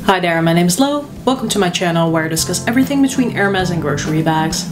Hi there, my name is Lo. Welcome to my channel where I discuss everything between Hermes and grocery bags.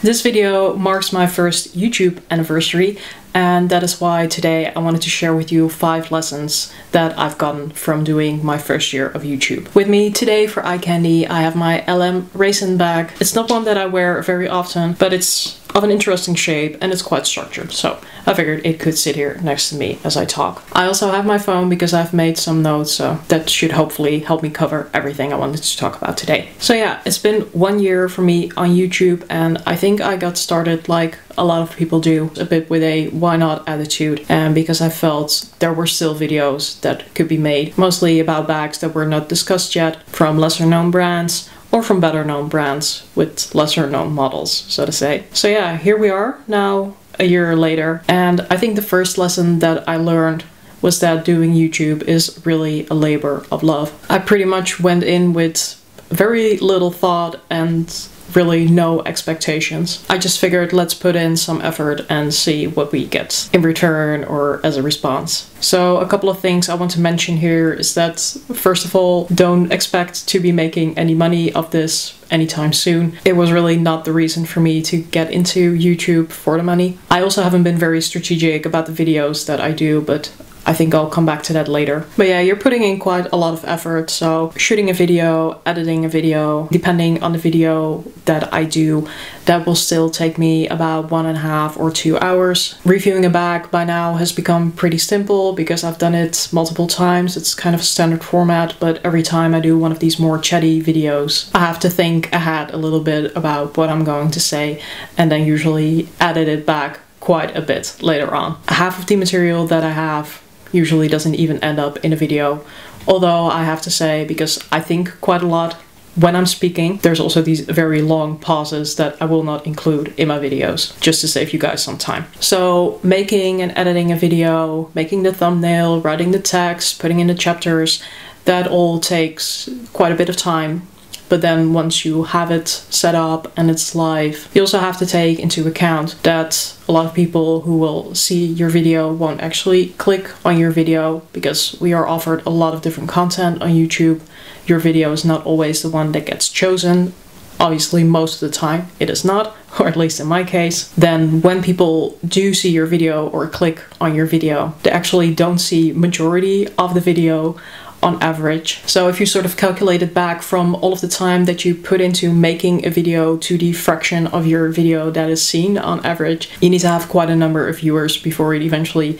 This video marks my first YouTube anniversary, and that is why today I wanted to share with you 5 lessons that I've gotten from doing my first year of YouTube. With me today for eye candy I have my LM raisin bag. It's not one that I wear very often, but it's of an interesting shape and it's quite structured, so I figured it could sit here next to me as I talk. I also have my phone because I've made some notes, so that should hopefully help me cover everything I wanted to talk about today. So yeah, it's been 1 year for me on YouTube, and I think I got started like a lot of people do, a bit with a why not attitude, and because I felt there were still videos that could be made, mostly about bags that were not discussed yet, from lesser known brands or from better known brands with lesser known models, so to say. So yeah, here we are now a year later, and I think the first lesson that I learned was that doing YouTube is really a labor of love. I pretty much went in with very little thought and really no expectations. I just figured let's put in some effort and see what we get in return or as a response. So a couple of things I want to mention here is that, first of all, don't expect to be making any money of this anytime soon. It was really not the reason for me to get into YouTube for the money. I also haven't been very strategic about the videos that I do, but I think I'll come back to that later. But yeah, you're putting in quite a lot of effort. So shooting a video, editing a video, depending on the video that I do, that will still take me about 1.5 or 2 hours. Reviewing a bag by now has become pretty simple because I've done it multiple times. It's kind of a standard format, but every time I do one of these more chatty videos, I have to think ahead a little bit about what I'm going to say and then usually edit it back quite a bit later on. Half of the material that I have usually doesn't even end up in a video, although I have to say, because I think quite a lot when I'm speaking, there's also these very long pauses that I will not include in my videos, just to save you guys some time. So making and editing a video, making the thumbnail, writing the text, putting in the chapters, that all takes quite a bit of time. But then once you have it set up and it's live, you also have to take into account that a lot of people who will see your video won't actually click on your video, because we are offered a lot of different content on YouTube. Your video is not always the one that gets chosen. Obviously, most of the time it is not, or at least in my case. Then when people do see your video or click on your video, they actually don't see majority of the video on average. So if you sort of calculate it back from all of the time that you put into making a video to the fraction of your video that is seen on average, you need to have quite a number of viewers before it eventually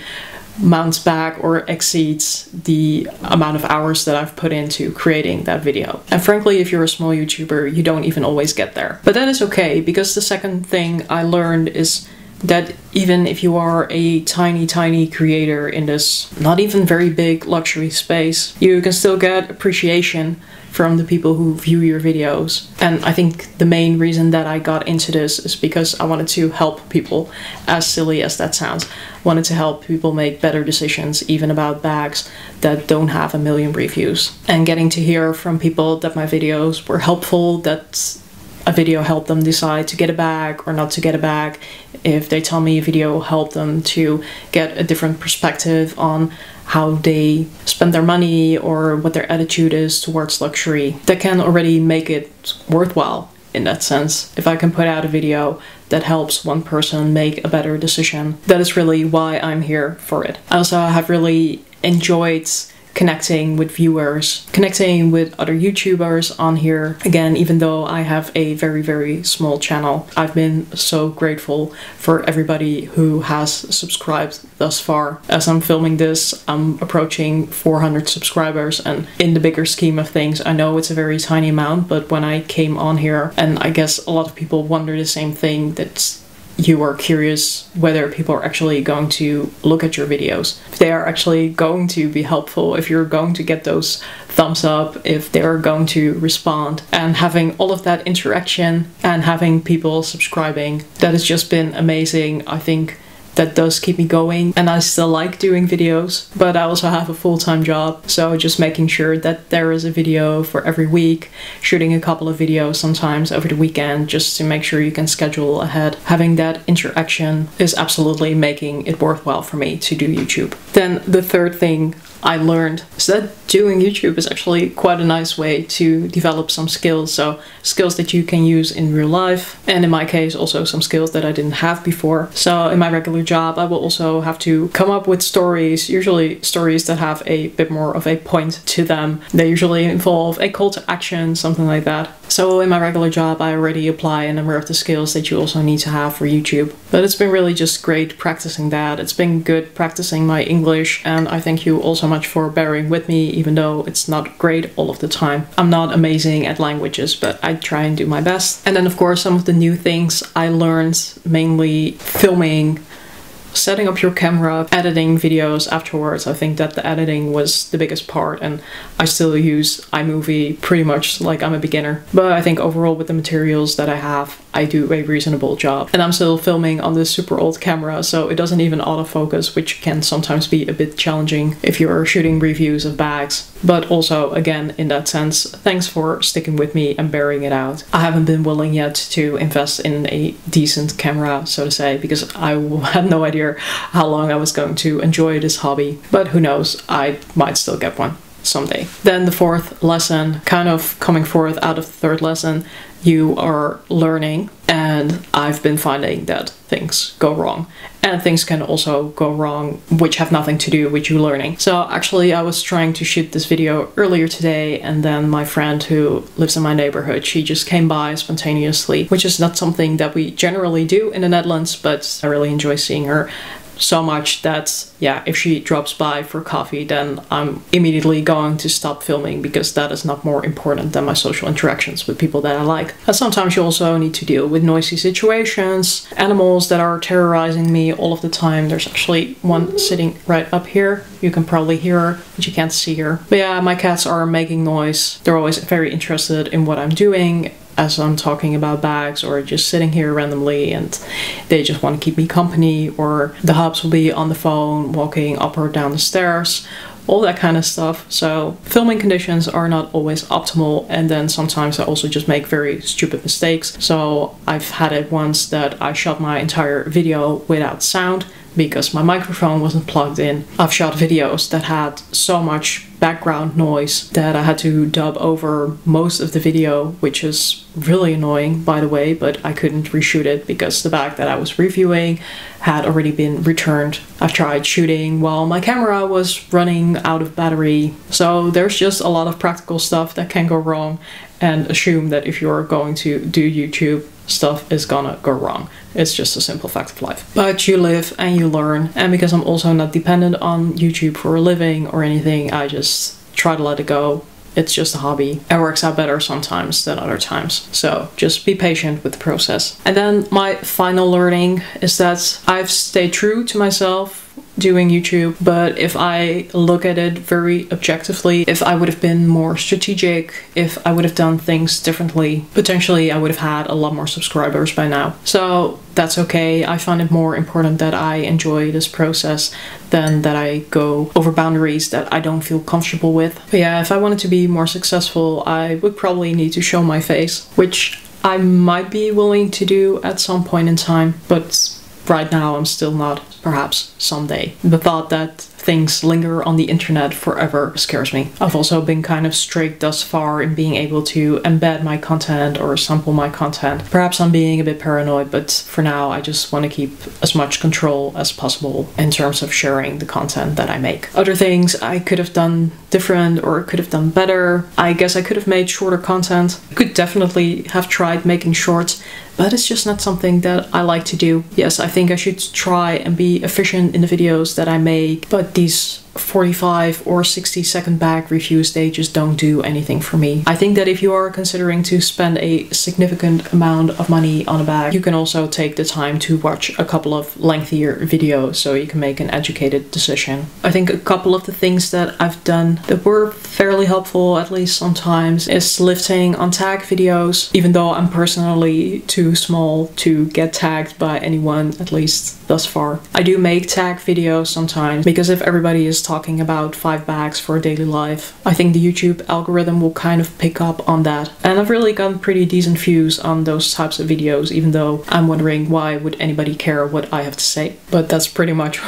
mounts back or exceeds the amount of hours that I've put into creating that video. And frankly, if you're a small YouTuber, you don't even always get there. But that is okay, because the second thing I learned is that even if you are a tiny creator in this not even very big luxury space, you can still get appreciation from the people who view your videos. And I think the main reason that I got into this is because I wanted to help people, as silly as that sounds. I wanted to help people make better decisions, even about bags that don't have a million reviews. And getting to hear from people that my videos were helpful, that a video helped them decide to get a bag or not to get a bag, if they tell me a video helped them to get a different perspective on how they spend their money or what their attitude is towards luxury, that can already make it worthwhile in that sense. If I can put out a video that helps one person make a better decision, that is really why I'm here for it. I also have really enjoyed connecting with viewers, connecting with other YouTubers on here. Again, even though I have a very small channel, I've been so grateful for everybody who has subscribed thus far. As I'm filming this, I'm approaching 400 subscribers, and in the bigger scheme of things, I know it's a very tiny amount, but when I came on here, and I guess a lot of people wonder the same thing, that you are curious whether people are actually going to look at your videos, if they are actually going to be helpful, if you're going to get those thumbs up, if they're going to respond. And having all of that interaction and having people subscribing, that has just been amazing. I think that does keep me going, and I still like doing videos, but I also have a full-time job, so just making sure that there is a video for every week, shooting a couple of videos sometimes over the weekend just to make sure you can schedule ahead. Having that interaction is absolutely making it worthwhile for me to do YouTube. Then the third thing I learned is that doing YouTube is actually quite a nice way to develop some skills. So skills that you can use in real life, and in my case also some skills that I didn't have before. So in my regular job I will also have to come up with stories, usually stories that have a bit more of a point to them. They usually involve a call to action, something like that. So in my regular job I already apply a number of the skills that you also need to have for YouTube. But it's been really just great practicing that. It's been good practicing my English, and I thank you all so much for bearing with me, even though it's not great all of the time. I'm not amazing at languages, but I try and do my best. And then of course some of the new things I learned, mainly filming, setting up your camera, editing videos afterwards. I think that the editing was the biggest part, and I still use iMovie pretty much like I'm a beginner. But I think overall with the materials that I have, I do a reasonable job. And I'm still filming on this super old camera, so it doesn't even autofocus, which can sometimes be a bit challenging if you're shooting reviews of bags. But also, again, in that sense, thanks for sticking with me and bearing it out. I haven't been willing yet to invest in a decent camera, so to say, because I had no idea how long I was going to enjoy this hobby. But who knows, I might still get one someday. Then the fourth lesson, kind of coming forth out of the third lesson, you are learning, and I've been finding that things go wrong. And things can also go wrong which have nothing to do with you learning. So actually I was trying to shoot this video earlier today, and then my friend who lives in my neighborhood, she just came by spontaneously, which is not something that we generally do in the Netherlands, but I really enjoy seeing her so much that, yeah, if she drops by for coffee, then I'm immediately going to stop filming, because that is not more important than my social interactions with people that I like. And sometimes you also need to deal with noisy situations, animals that are terrorizing me all of the time. There's actually one sitting right up here. You can probably hear her, but you can't see her. But yeah, my cats are making noise. They're always very interested in what I'm doing as I'm talking about bags, or just sitting here randomly, and they just want to keep me company. Or the hubs will be on the phone walking up or down the stairs, all that kind of stuff. So filming conditions are not always optimal, and then sometimes I also just make very stupid mistakes. So I've had it once that I shot my entire video without sound because my microphone wasn't plugged in. I've shot videos that had so much background noise that I had to dub over most of the video, which is really annoying, by the way, but I couldn't reshoot it because the bag that I was reviewing had already been returned. I've tried shooting while my camera was running out of battery. So there's just a lot of practical stuff that can go wrong, and assume that if you're going to do YouTube, stuff is gonna go wrong. It's just a simple fact of life. But you live and you learn, and because I'm also not dependent on YouTube for a living or anything, I just try to let it go. It's just a hobby. It works out better sometimes than other times. So just be patient with the process. And then my final learning is that I've stayed true to myself doing YouTube, but if I look at it very objectively, if I would have been more strategic, if I would have done things differently, potentially I would have had a lot more subscribers by now. So that's okay. I find it more important that I enjoy this process than that I go over boundaries that I don't feel comfortable with. But yeah, if I wanted to be more successful, I would probably need to show my face, which I might be willing to do at some point in time, but right now I'm still not. Perhaps someday. The thought that things linger on the internet forever scares me. I've also been kind of strict thus far in being able to embed my content or sample my content. Perhaps I'm being a bit paranoid, but for now I just want to keep as much control as possible in terms of sharing the content that I make. Other things I could have done different or could have done better. I guess I could have made shorter content. I could definitely have tried making shorts, but it's just not something that I like to do. Yes, I think I should try and be efficient in the videos that I make, but these 45 or 60-second bag reviews, they just don't do anything for me. I think that if you are considering to spend a significant amount of money on a bag, you can also take the time to watch a couple of lengthier videos so you can make an educated decision. I think a couple of the things that I've done that were fairly helpful, at least sometimes, is lifting on tag videos, even though I'm personally too small to get tagged by anyone, at least thus far. I do make tag videos sometimes because if everybody is talking about 5 bags for daily life, I think the YouTube algorithm will kind of pick up on that. And I've really gotten pretty decent views on those types of videos, even though I'm wondering why would anybody care what I have to say. But that's pretty much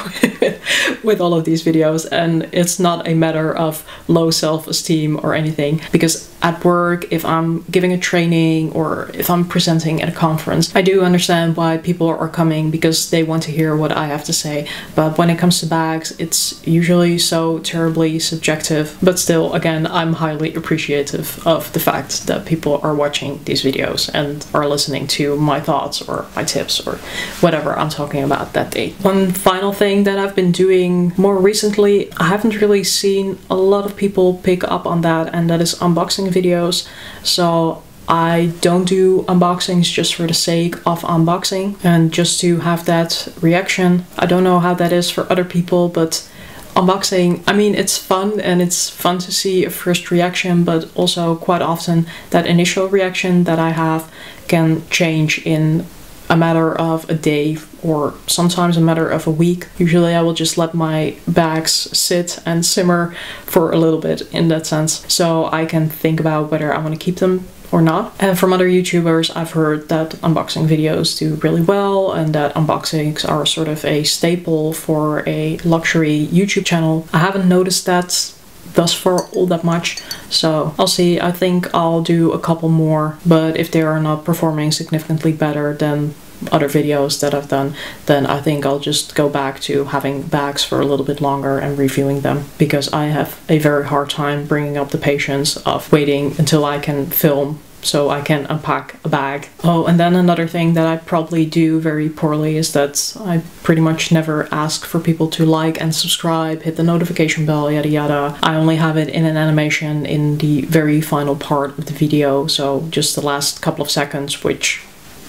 with all of these videos, and it's not a matter of low self-esteem or anything, because at work, if I'm giving a training or if I'm presenting at a conference, I do understand why people are coming, because they want to hear what I have to say. But when it comes to bags, it's usually so terribly subjective. But still, again, I'm highly appreciative of the fact that people are watching these videos and are listening to my thoughts or my tips or whatever I'm talking about that day. One final thing that I've been doing more recently, I haven't really seen a lot of people pick up on that, and that is unboxing videos. So I don't do unboxings just for the sake of unboxing and just to have that reaction. I don't know how that is for other people, but unboxing, I mean, it's fun and it's fun to see a first reaction, but also quite often that initial reaction that I have can change in a matter of a day or sometimes a matter of a week. Usually I will just let my bags sit and simmer for a little bit in that sense, so I can think about whether I want to keep them or not. And from other YouTubers, I've heard that unboxing videos do really well and that unboxings are sort of a staple for a luxury YouTube channel. I haven't noticed that thus far all that much, so I'll see. I think I'll do a couple more, but if they are not performing significantly better than other videos that I've done, then I think I'll just go back to having bags for a little bit longer and reviewing them, because I have a very hard time bringing up the patience of waiting until I can film so I can unpack a bag. Oh, and then another thing that I probably do very poorly is that I pretty much never ask for people to like and subscribe, hit the notification bell, yada yada. I only have it in an animation in the very final part of the video, so just the last couple of seconds, which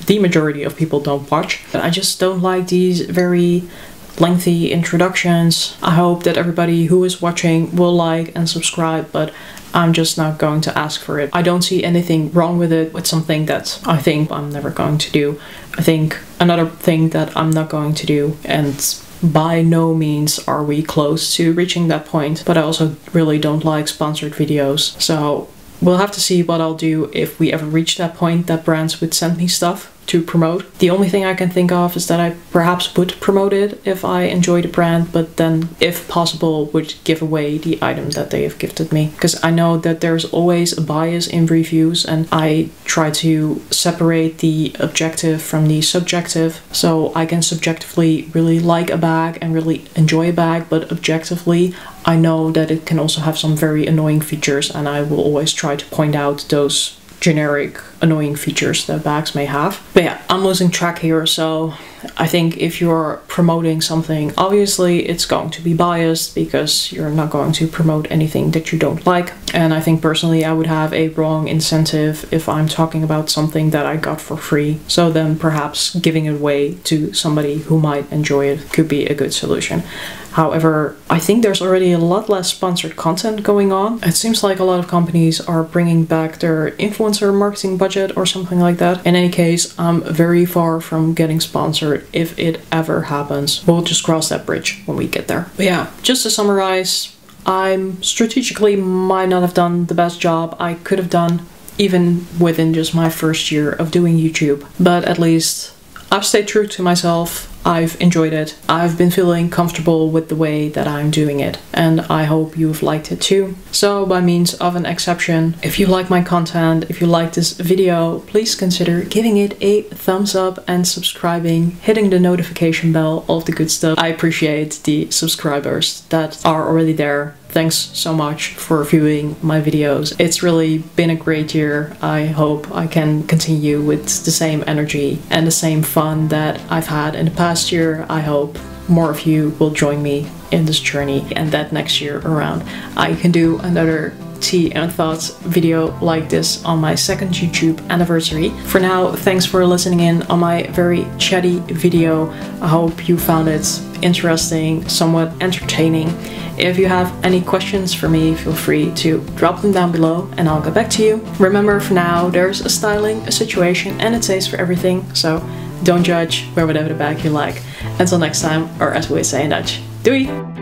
the majority of people don't watch. But I just don't like these very lengthy introductions. I hope that everybody who is watching will like and subscribe, but I'm just not going to ask for it. I don't see anything wrong with it. It's something that I think I'm never going to do. I think another thing that I'm not going to do, and by no means are we close to reaching that point, but I also really don't like sponsored videos. So we'll have to see what I'll do if we ever reach that point that brands would send me stuff to promote. The only thing I can think of is that I perhaps would promote it if I enjoy the brand, but then if possible would give away the item that they have gifted me, because I know that there's always a bias in reviews and I try to separate the objective from the subjective. So I can subjectively really like a bag and really enjoy a bag, but objectively I know that it can also have some very annoying features, and I will always try to point out those generic annoying features that bags may have. But yeah, I'm losing track here, so I think if you're promoting something, obviously it's going to be biased because you're not going to promote anything that you don't like. And I think personally I would have a wrong incentive if I'm talking about something that I got for free. So then perhaps giving it away to somebody who might enjoy it could be a good solution. However, I think there's already a lot less sponsored content going on. It seems like a lot of companies are bringing back their influencer marketing budget or something like that. In any case, I'm very far from getting sponsored if it ever happens. We'll just cross that bridge when we get there. But yeah, just to summarize, I'm strategically might not have done the best job I could have done, even within just my first year of doing YouTube. But at least I've stayed true to myself. I've enjoyed it. I've been feeling comfortable with the way that I'm doing it, and I hope you've liked it too. So by means of an exception, if you like my content, if you like this video, please consider giving it a thumbs up and subscribing, hitting the notification bell, all of the good stuff. I appreciate the subscribers that are already there. Thanks so much for viewing my videos. It's really been a great year. I hope I can continue with the same energy and the same fun that I've had in the past year. I hope more of you will join me in this journey, and that next year around I can do another tea and thoughts video like this on my second YouTube anniversary. For now, thanks for listening in on my very chatty video. I hope you found it interesting, somewhat entertaining. If you have any questions for me, feel free to drop them down below and I'll get back to you. Remember, for now, there's a styling, a situation, and a taste for everything, so don't judge, wear whatever the bag you like. Until next time, or as we say in Dutch, doei!